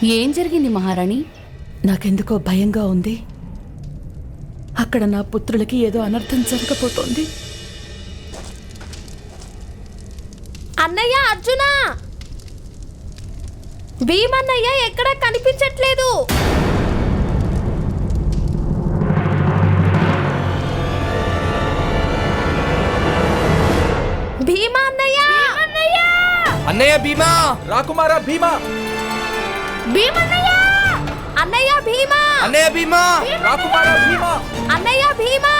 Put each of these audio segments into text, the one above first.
ఏం జరిగింది మహారాణి? నాకెందుకో భయంగా ఉంది. అక్కడ నా పుత్రులకి ఏదో అనర్థం జరగబోతోంది. అన్నయ్య అర్జున, భీమన్నయ్య ఎక్కడా కనిపించట్లేదు. భీమా అన్నయ్య, అన్నయ్య భీమా, రాకుమారా భీమా, భీమన్నయ్య, అన్నయ్య భీమా, అన్నయ్య భీమా, రాకుమారా భీమా, అన్నయ్య భీమా,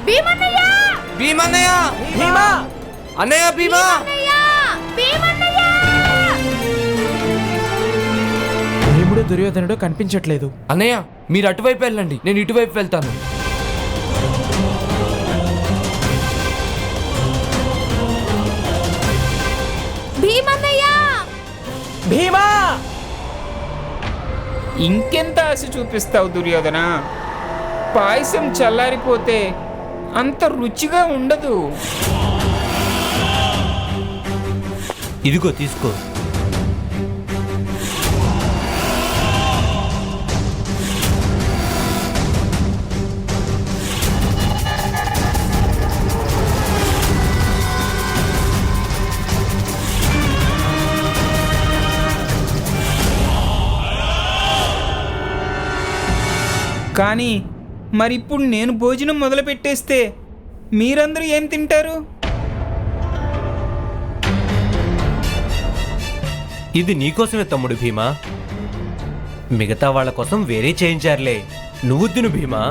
భీమన్నయ్య, భీమన్నయ్య భీమా, అన్నయ్య భీమా, అన్నయ్య భీమన్నయ్య. భీముడు దుర్యోధనుడు కనిపించట్లేదు. అన్నయ్య మీరు అటువైపు వెళ్ళండి, నేను ఇటువైపు వెళ్తాను. భీమన్నయ్య, భీమా! ఇంకెంత ఆశ చూపిస్తావు దుర్యోధన? పాయసం చల్లారిపోతే అంత రుచిగా ఉండదు. ఇదిగో తీసుకో. కానీ మరిప్పుడు నేను భోజనం మొదలు పెట్టేస్తే మీరందరూ ఏం తింటారు? ఇది నీకోసమే తమ్ముడు భీమా. మిగతా వాళ్ళ కోసం వేరే చేయించారులే. నువ్వు తిను భీమా.